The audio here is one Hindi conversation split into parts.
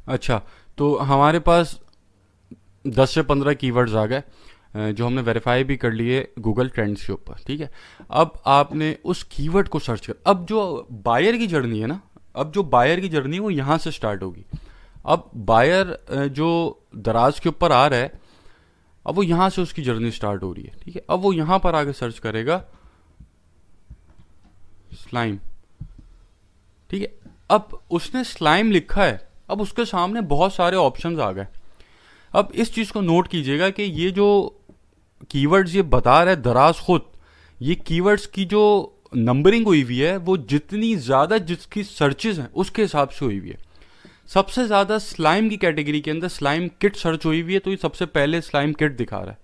अच्छा, तो हमारे पास 10 से 15 कीवर्ड्स आ गए, जो हमने वेरीफाई भी कर लिए गूगल ट्रेंड्स के ऊपर। ठीक है, अब आपने उस कीवर्ड को सर्च कर, अब जो बायर की जर्नी है ना, अब जो बायर की जर्नी है वो यहाँ से स्टार्ट होगी। अब बायर जो दराज के ऊपर आ रहा है, अब वो यहाँ से उसकी जर्नी स्टार्ट हो रही है। ठीक है, अब वो यहाँ पर आगे सर्च करेगा स्लाइम। ठीक है, अब उसने स्लाइम लिखा है, अब उसके सामने बहुत सारे ऑप्शंस आ गए। अब इस चीज को नोट कीजिएगा कि ये जो कीवर्ड्स ये बता रहा है दराज खुद, ये कीवर्ड्स की जो नंबरिंग हुई हुई है वो जितनी ज्यादा जिसकी सर्चेज हैं उसके हिसाब से हुई हुई है। सबसे ज्यादा स्लाइम की कैटेगरी के अंदर स्लाइम किट सर्च हुई हुई है, तो ये सबसे पहले स्लाइम किट दिखा रहा है।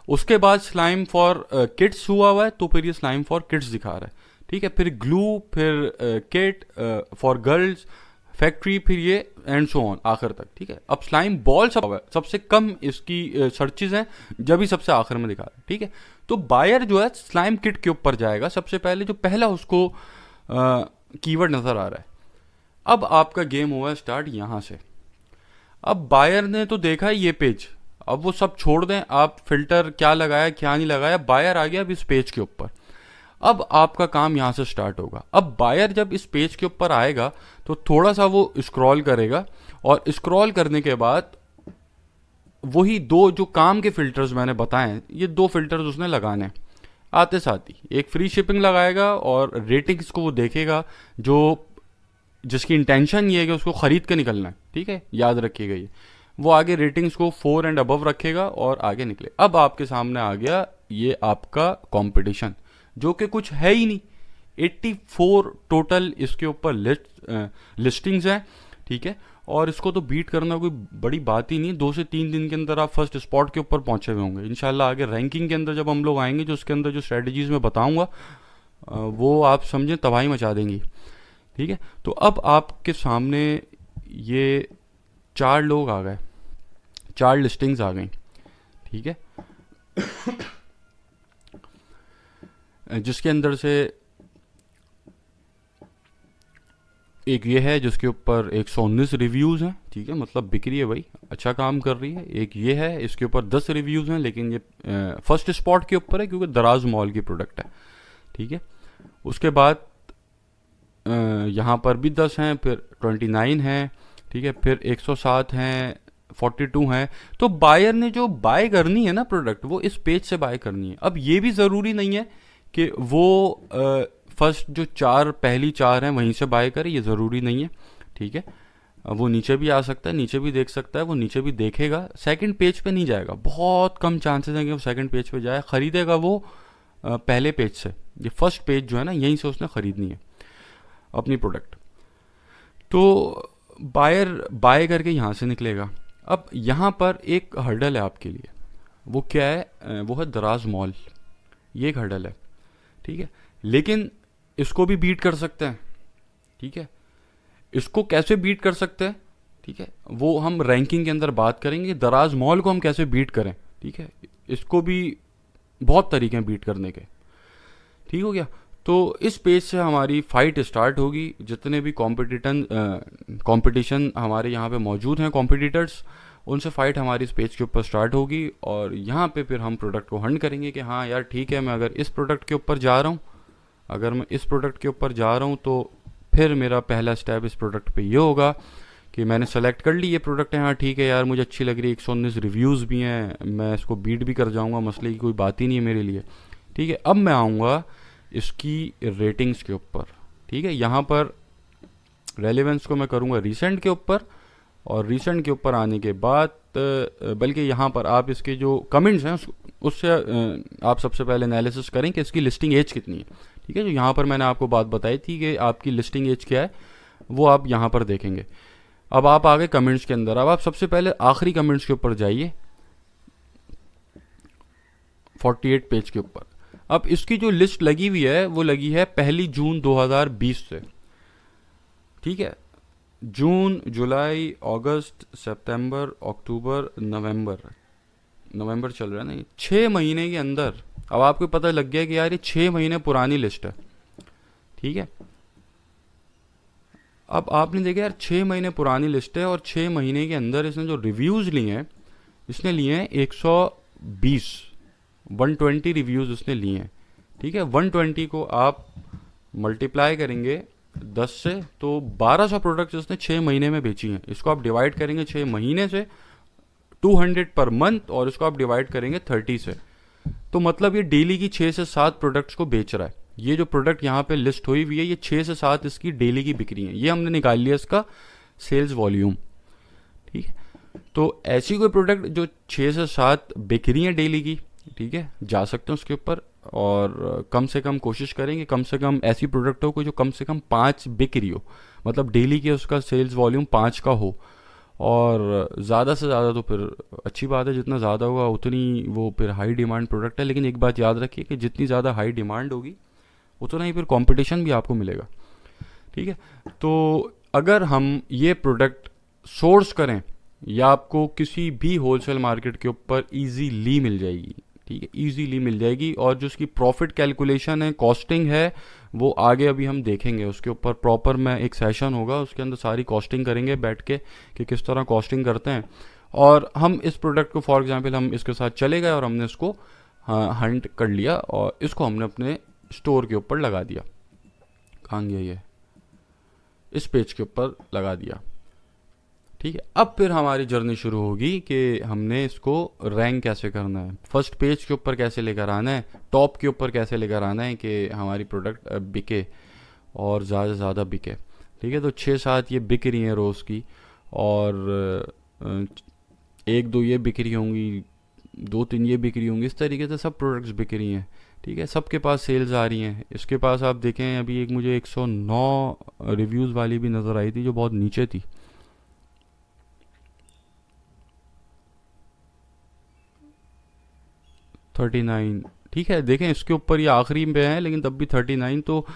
उसके बाद स्लाइम फॉर किड्स हुआ है, तो फिर ये स्लाइम फॉर किड्स दिखा रहा है। ठीक है, फिर ग्लू, फिर किट फॉर गर्ल्स, फैक्ट्री, फिर ये एंड सो ऑन आखिर तक। ठीक है, अब स्लाइम बॉल सबसे कम इसकी सर्चेज हैं, जब ही सबसे आखिर में दिखा रहा है। ठीक है, तो बायर जो है स्लाइम किट के ऊपर जाएगा सबसे पहले, जो पहला उसको कीवर्ड नजर आ रहा है। अब आपका गेम हुआ स्टार्ट यहां से। अब बायर ने तो देखा ये पेज, अब वो सब छोड़ दें, आप फिल्टर क्या लगाया क्या नहीं लगाया, बायर आ गया अब इस पेज के ऊपर। अब आपका काम यहां से स्टार्ट होगा। अब बायर जब इस पेज के ऊपर आएगा तो थोड़ा सा वो स्क्रॉल करेगा, और स्क्रॉल करने के बाद वही दो जो काम के फिल्टर्स मैंने बताए, ये दो फिल्टर्स उसने लगाने हैं। आते साथ ही एक फ्री शिपिंग लगाएगा और रेटिंग्स को वो देखेगा, जो जिसकी इंटेंशन ये है कि उसको खरीद के निकलना है। ठीक है, याद रखिएगा ये, वो आगे रेटिंग्स को 4 एंड अबव रखेगा और आगे निकले। अब आपके सामने आ गया ये आपका कंपटीशन, जो कि कुछ है ही नहीं। 84 टोटल इसके ऊपर लिस्टिंग्स हैं। ठीक है, और इसको तो बीट करना कोई बड़ी बात ही नहीं। 2 से 3 दिन के अंदर आप फर्स्ट स्पॉट के ऊपर पहुंचे हुए होंगे। इंशाल्लाह आगे रैंकिंग के अंदर जब हम लोग आएंगे, जो उसके अंदर जो स्ट्रेटजीज मैं बताऊंगा, वो आप समझें तबाही मचा देंगी। ठीक है, तो अब आपके सामने ये 4 लोग आ गए, 4 लिस्टिंग्स आ गई। ठीक है, जिसके अंदर से एक ये है जिसके ऊपर 119 रिव्यूज़ हैं। ठीक है, मतलब बिक रही है भाई, अच्छा काम कर रही है। एक ये है, इसके ऊपर 10 रिव्यूज़ हैं, लेकिन ये फर्स्ट स्पॉट के ऊपर है क्योंकि दराज मॉल की प्रोडक्ट है। ठीक है, उसके बाद यहाँ पर भी 10 हैं, फिर 29 हैं। ठीक है, फिर 107 हैं, 42 हैं। तो बायर ने जो बाय करनी है ना प्रोडक्ट, वो इस पेज से बाय करनी है। अब ये भी ज़रूरी नहीं है कि वो फर्स्ट जो 4 पहली 4 हैं वहीं से बाय करे, ये ज़रूरी नहीं है। ठीक है, वो नीचे भी आ सकता है, नीचे भी देख सकता है, वो नीचे भी देखेगा, सेकंड पेज पे नहीं जाएगा। बहुत कम चांसेस हैं कि वो सेकंड पेज पे जाए, खरीदेगा वो पहले पेज से। ये फर्स्ट पेज जो है ना, यहीं से उसने खरीदनी है अपनी प्रोडक्ट। तो बायर बाय करके यहाँ से निकलेगा। अब यहाँ पर एक हर्डल है आपके लिए, वो क्या है? वो है दराज मॉल। ये एक हर्डल है। ठीक है, लेकिन इसको भी बीट कर सकते हैं। ठीक है, इसको कैसे बीट कर सकते हैं? ठीक है, वो हम रैंकिंग के अंदर बात करेंगे, दराज मॉल को हम कैसे बीट करें। ठीक है, इसको भी बहुत तरीके हैं बीट करने के। ठीक हो गया, तो इस पेज से हमारी फाइट स्टार्ट होगी। जितने भी कंपटीशन हमारे यहाँ पे मौजूद हैं, कॉम्पिटिटर्स, उनसे फाइट हमारी इस पेज के ऊपर स्टार्ट होगी। और यहाँ पे फिर हम प्रोडक्ट को हंट करेंगे कि हाँ यार ठीक है, मैं अगर इस प्रोडक्ट के ऊपर जा रहा हूँ, अगर मैं इस प्रोडक्ट के ऊपर जा रहा हूँ, तो फिर मेरा पहला स्टेप इस प्रोडक्ट पे ये होगा कि मैंने सेलेक्ट कर ली ये प्रोडक्ट है, हाँ ठीक है यार मुझे अच्छी लग रही है, 119 रिव्यूज़ भी हैं, मैं इसको बीट भी कर जाऊँगा, मसले की कोई बात ही नहीं है मेरे लिए। ठीक है, अब मैं आऊँगा इसकी रेटिंग्स के ऊपर। ठीक है, यहाँ पर रेलेवेंस को मैं करूँगा रिसेंट के ऊपर, और रिसेंट के ऊपर आने के बाद बल्कि यहाँ पर आप इसके जो कमेंट्स हैं उससे आप सबसे पहले एनालिसिस करें कि इसकी लिस्टिंग एज कितनी है। ठीक है, जो यहाँ पर मैंने आपको बात बताई थी कि आपकी लिस्टिंग एज क्या है, वो आप यहाँ पर देखेंगे। अब आप आ गए कमेंट्स के अंदर। अब आप सबसे पहले आखिरी कमेंट्स के ऊपर जाइए, 48 पेज के ऊपर। अब इसकी जो लिस्ट लगी हुई है वो लगी है 1 जून 2020 से। ठीक है, जून, जुलाई, अगस्त, सितंबर, अक्टूबर, नवंबर चल रहा है ना, 6 महीने के अंदर अब आपको पता लग गया कि यार ये 6 महीने पुरानी लिस्ट है। ठीक है, अब आपने देखा यार 6 महीने पुरानी लिस्ट है और 6 महीने के अंदर इसने जो रिव्यूज़ लिए हैं, इसने लिए हैं 120, 120 रिव्यूज़ उसने लिए हैं। ठीक है, 120 को आप मल्टीप्लाई करेंगे 10 से, तो 1200 प्रोडक्ट्स उसने 6 महीने में बेची हैं। इसको आप डिवाइड करेंगे 6 महीने से, 200 पर मंथ, और इसको आप डिवाइड करेंगे 30 से, तो मतलब ये डेली की 6 से 7 प्रोडक्ट्स को बेच रहा है। ये जो प्रोडक्ट यहाँ पे लिस्ट हुई हुई है, ये 6 से 7 इसकी डेली की बिक्री है। ये हमने निकाल लिया इसका सेल्स वॉल्यूम। ठीक है, तो ऐसी कोई प्रोडक्ट जो 6 से 7 बिक रही है डेली की, ठीक है, जा सकते हैं उसके ऊपर, और कम से कम कोशिश करेंगे कम से कम ऐसी प्रोडक्ट हो कोई जो कम से कम 5 बिक रही हो, मतलब डेली के उसका सेल्स वॉल्यूम 5 का हो। और ज़्यादा से ज़्यादा तो फिर अच्छी बात है, जितना ज़्यादा होगा उतनी वो फिर हाई डिमांड प्रोडक्ट है। लेकिन एक बात याद रखिए कि जितनी ज़्यादा हाई डिमांड होगी उतना ही फिर कंपटीशन भी आपको मिलेगा। ठीक है, तो अगर हम ये प्रोडक्ट सोर्स करें, या आपको किसी भी होलसेल मार्केट के ऊपर इजीली मिल जाएगी। ठीक है, इजीली मिल जाएगी, और जो उसकी प्रॉफिट कैलकुलेशन है, कॉस्टिंग है, वो आगे अभी हम देखेंगे। उसके ऊपर प्रॉपर मैं एक सेशन होगा, उसके अंदर सारी कॉस्टिंग करेंगे बैठ के कि किस तरह कॉस्टिंग करते हैं। और हम इस प्रोडक्ट को फॉर एग्जांपल हम इसके साथ चले गए और हमने इसको हंट कर लिया और इसको हमने अपने स्टोर के ऊपर लगा दिया। कहाँ गया ये, इस पेज के ऊपर लगा दिया। ठीक है, अब फिर हमारी जर्नी शुरू होगी कि हमने इसको रैंक कैसे करना है, फर्स्ट पेज के ऊपर कैसे लेकर आना है, टॉप के ऊपर कैसे लेकर आना है कि हमारी प्रोडक्ट बिके और ज़्यादा से ज़्यादा बिके। ठीक है, तो 6-7 ये बिक रही हैं रोज़ की, और 1-2 ये बिक रही होंगी, 2-3 ये बिक रही होंगी, इस तरीके से सब प्रोडक्ट्स बिक रही हैं। ठीक है, सबके पास सेल्स आ रही हैं। इसके पास आप देखें अभी एक मुझे 109 रिव्यूज़ वाली भी नज़र आई थी जो बहुत नीचे थी। $39। ठीक है, देखें इसके ऊपर ये आखिरी पे है लेकिन तब भी 39, तो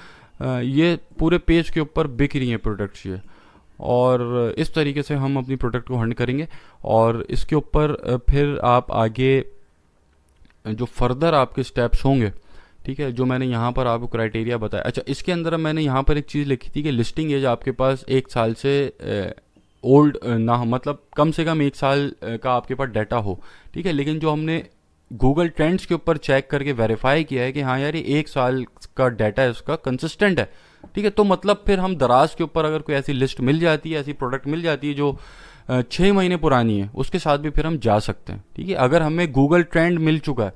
ये पूरे पेज के ऊपर बिक रही हैं प्रोडक्ट्स ये। और इस तरीके से हम अपनी प्रोडक्ट को हंड करेंगे, और इसके ऊपर फिर आप आगे जो फर्दर आपके स्टेप्स होंगे, ठीक है, जो मैंने यहाँ पर आपको क्राइटेरिया बताया। अच्छा, इसके अंदर मैंने यहाँ पर एक चीज़ लिखी थी कि लिस्टिंग एज आपके पास 1 साल से ओल्ड ना हो, मतलब कम से कम 1 साल का आपके पास डाटा हो। ठीक है, लेकिन जो हमने गूगल ट्रेंड्स के ऊपर चेक करके वेरीफाई किया है कि हाँ यार ये 1 साल का डाटा है इसका कंसिस्टेंट है। ठीक है, तो मतलब फिर हम दराज के ऊपर अगर कोई ऐसी लिस्ट मिल जाती है, ऐसी प्रोडक्ट मिल जाती है जो 6 महीने पुरानी है, उसके साथ भी फिर हम जा सकते हैं। ठीक है, अगर हमें गूगल ट्रेंड मिल चुका है,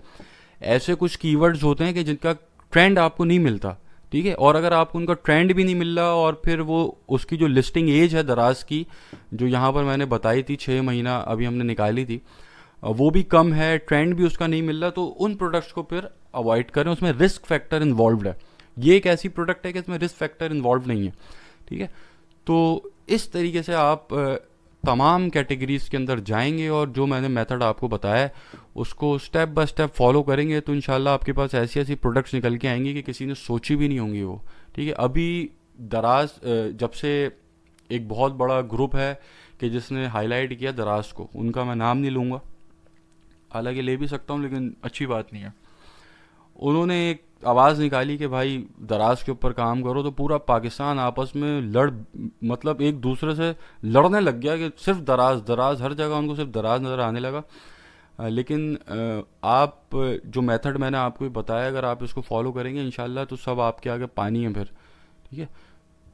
ऐसे कुछ कीवर्ड्स होते हैं कि जिनका ट्रेंड आपको नहीं मिलता। ठीक है, और अगर आपको उनका ट्रेंड भी नहीं मिल रहा और फिर वो उसकी जो लिस्टिंग एज है दराज की, जो यहाँ पर मैंने बताई थी 6 महीना अभी हमने निकाली थी, वो भी कम है, ट्रेंड भी उसका नहीं मिल रहा, तो उन प्रोडक्ट्स को फिर अवॉइड करें, उसमें रिस्क फैक्टर इन्वॉल्व है। ये एक ऐसी प्रोडक्ट है कि इसमें रिस्क फैक्टर इन्वॉल्व नहीं है। ठीक है, तो इस तरीके से आप तमाम कैटेगरीज के अंदर जाएंगे और जो मैंने मेथड आपको बताया है उसको स्टेप बाय स्टेप फॉलो करेंगे, तो इंशाल्लाह आपके पास ऐसी ऐसी प्रोडक्ट्स निकल के आएंगी कि किसी ने सोची भी नहीं होंगी वो। ठीक है, अभी दराज जब से एक बहुत बड़ा ग्रुप है कि जिसने हाईलाइट किया दराज को, उनका मैं नाम नहीं लूँगा, हालांकि ले भी सकता हूँ लेकिन अच्छी बात नहीं है। उन्होंने एक आवाज़ निकाली कि भाई दराज के ऊपर काम करो, तो पूरा पाकिस्तान आपस में मतलब एक दूसरे से लड़ने लग गया कि सिर्फ दराज दराज, हर जगह उनको सिर्फ दराज नज़र आने लगा। लेकिन आप जो मेथड मैंने आपको बताया, अगर आप इसको फॉलो करेंगे इंशाल्लाह तो सब आपके आगे पानी है फिर। ठीक है,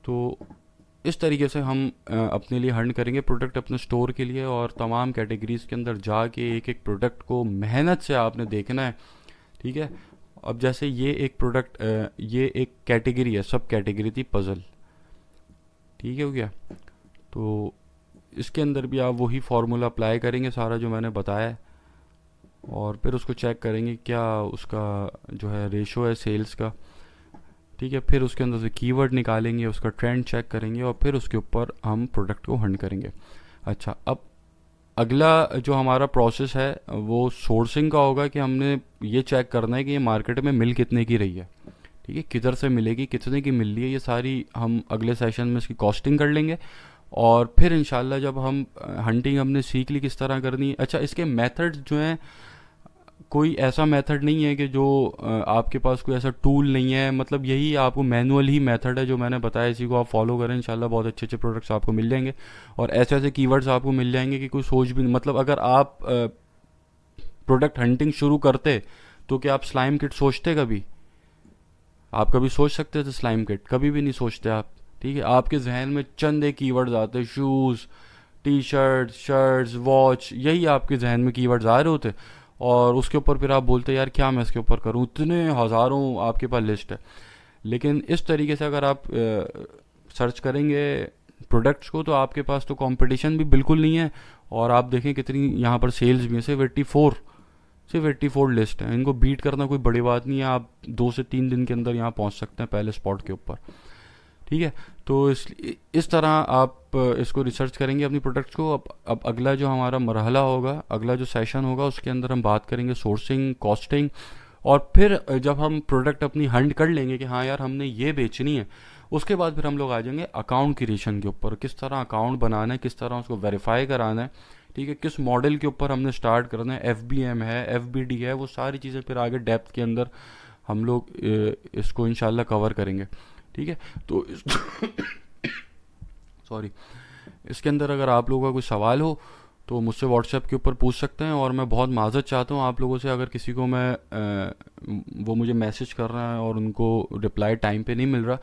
तो इस तरीके से हम अपने लिए हंड करेंगे प्रोडक्ट अपने स्टोर के लिए, और तमाम कैटेगरीज के अंदर जाके एक एक प्रोडक्ट को मेहनत से आपने देखना है। ठीक है, अब जैसे ये एक प्रोडक्ट, ये एक कैटेगरी है, सब कैटेगरी थी पज़ल। ठीक है, हो गया, तो इसके अंदर भी आप वही फार्मूला अप्लाई करेंगे सारा जो मैंने बताया है, और फिर उसको चेक करेंगे क्या उसका जो है रेशो है सेल्स का। ठीक है, फिर उसके अंदर से कीवर्ड निकालेंगे, उसका ट्रेंड चेक करेंगे, और फिर उसके ऊपर हम प्रोडक्ट को हंड करेंगे। अच्छा, अब अगला जो हमारा प्रोसेस है वो सोर्सिंग का होगा कि हमने ये चेक करना है कि ये मार्केट में मिल कितने की रही है। ठीक है, किधर से मिलेगी, कितने की मिल रही है, ये सारी हम अगले सेशन में इसकी कॉस्टिंग कर लेंगे, और फिर इंशाल्लाह जब हम हंटिंग हमने सीख ली किस तरह करनी है। अच्छा, इसके मेथड्स जो हैं कोई ऐसा मेथड नहीं है कि जो आपके पास कोई ऐसा टूल नहीं है, मतलब यही आपको मैनुअल ही मेथड है जो मैंने बताया, इसी को आप फॉलो करें, इंशाल्लाह बहुत अच्छे अच्छे प्रोडक्ट्स आपको मिल जाएंगे और ऐसे ऐसे कीवर्ड्स आपको मिल जाएंगे कि कोई सोच भी नहीं, मतलब अगर आप प्रोडक्ट हंटिंग शुरू करते तो क्या आप स्लाइम किट सोचते कभी? आप कभी सोच सकते थे स्लाइम किट? कभी भी नहीं सोचते आप। ठीक है, आपके जहन में चंद एक कीवर्ड्स आते, shoes, T shirt, shirts, watch, यही आपके जहन में कीवर्ड्स आ रहे होते और उसके ऊपर फिर आप बोलते यार क्या मैं इसके ऊपर करूँ, इतने हज़ारों आपके पास लिस्ट है। लेकिन इस तरीके से अगर आप सर्च करेंगे प्रोडक्ट्स को तो आपके पास तो कंपटीशन भी बिल्कुल नहीं है और आप देखें कितनी यहाँ पर सेल्स भी हैं, सिर्फ 84 लिस्ट है। इनको बीट करना कोई बड़ी बात नहीं है, आप 2 से 3 दिन के अंदर यहाँ पहुँच सकते हैं पहले स्पॉट के ऊपर। ठीक है, तो इस तरह आप इसको रिसर्च करेंगे अपनी प्रोडक्ट्स को। अब अगला जो हमारा मरहला होगा, अगला जो सेशन होगा, उसके अंदर हम बात करेंगे सोर्सिंग, कॉस्टिंग और फिर जब हम प्रोडक्ट अपनी हंड कर लेंगे कि हाँ यार हमने ये बेचनी है, उसके बाद फिर हम लोग आ जाएंगे अकाउंट क्रिएशन के ऊपर, किस तरह अकाउंट बनाना है, किस तरह उसको वेरीफाई कराना है। ठीक है, किस मॉडल के ऊपर हमने स्टार्ट करना है, FBM है, FBD है, वो सारी चीज़ें फिर आगे डेप्थ के अंदर हम लोग इसको इंशाल्लाह कवर करेंगे। ठीक है, तो सॉरी, इसके अंदर अगर आप लोगों का कोई सवाल हो तो मुझसे व्हाट्सएप के ऊपर पूछ सकते हैं और मैं बहुत माज़रत चाहता हूँ आप लोगों से, अगर किसी को वो मुझे मैसेज कर रहा है और उनको रिप्लाई टाइम पे नहीं मिल रहा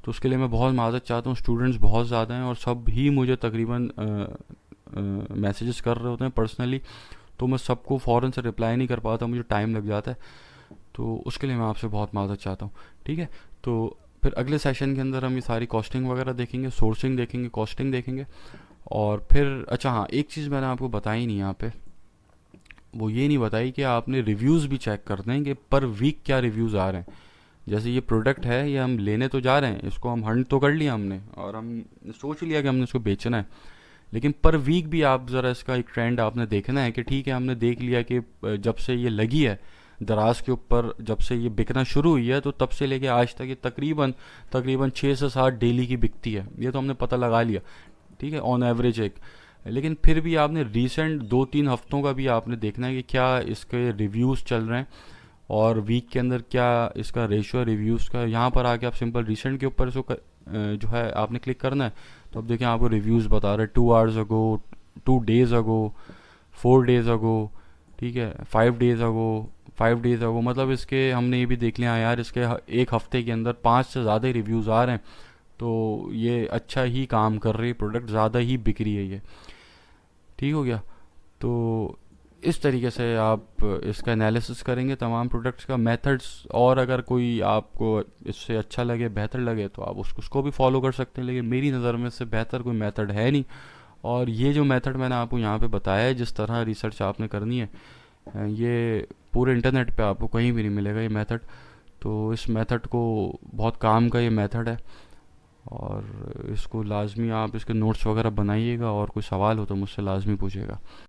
तो उसके लिए मैं बहुत माज़रत चाहता हूँ। स्टूडेंट्स बहुत ज़्यादा हैं और सब ही मुझे तकरीबन मैसेजेस कर रहे होते हैं पर्सनली, तो मैं सबको फ़ौरन से रिप्लाई नहीं कर पाता, मुझे टाइम लग जाता है, तो उसके लिए मैं आपसे बहुत माज़रत चाहता हूँ। ठीक है, तो फिर अगले सेशन के अंदर हम ये सारी कॉस्टिंग वगैरह देखेंगे, सोर्सिंग देखेंगे, कॉस्टिंग देखेंगे और फिर अच्छा हाँ, एक चीज़ मैंने आपको बताई नहीं यहाँ पे, वो ये नहीं बताई कि आपने रिव्यूज़ भी चेक कर दें कि पर वीक क्या रिव्यूज़ आ रहे हैं। जैसे ये प्रोडक्ट है, ये हम लेने तो जा रहे हैं, इसको हम हंट तो कर लिया हमने और हम सोच लिया कि हमने इसको बेचना है, लेकिन पर वीक भी आप ज़रा इसका एक ट्रेंड आपने देखना है कि ठीक है हमने देख लिया कि जब से ये लगी है दराज के ऊपर, जब से ये बिकना शुरू हुई है तो तब से लेके आज तक ये तकरीबन तकरीबन 6 से 7 डेली की बिकती है, ये तो हमने पता लगा लिया। ठीक है, ऑन एवरेज एक, लेकिन फिर भी आपने रिसेंट 2-3 हफ्तों का भी आपने देखना है कि क्या इसके रिव्यूज़ चल रहे हैं और वीक के अंदर क्या इसका रेशियो है रिव्यूज़ का। यहाँ पर आके आप सिंपल रिसेंट के ऊपर इसको जो है आपने क्लिक करना है, तो अब देखें आपको रिव्यूज़ बता रहे हैं 2 आवर्स अगो, 2 डेज़ अगो, 4 डेज़ अगो, ठीक है, 5 डेज़ अगो, 5 डेज़ अगो, मतलब इसके हमने ये भी देख लिया यार इसके एक हफ्ते के अंदर 5 से ज़्यादा रिव्यूज़ आ रहे हैं, तो ये अच्छा ही काम कर रही है प्रोडक्ट, ज़्यादा ही बिक रही है ये। ठीक हो गया, तो इस तरीके से आप इसका एनालिसिस करेंगे तमाम प्रोडक्ट्स का, मेथड्स, और अगर कोई आपको इससे अच्छा लगे, बेहतर लगे तो आप उसको भी फॉलो कर सकते हैं, लेकिन मेरी नज़र में इससे बेहतर कोई मेथड है नहीं। और ये जो मेथड मैंने आपको यहाँ पे बताया है, जिस तरह रिसर्च आपने करनी है, ये पूरे इंटरनेट पे आपको कहीं भी नहीं मिलेगा ये मेथड। तो इस मेथड को, बहुत काम का ये मेथड है और इसको लाजमी आप इसके नोट्स वगैरह बनाइएगा और कोई सवाल हो तो मुझसे लाजमी पूछिएगा।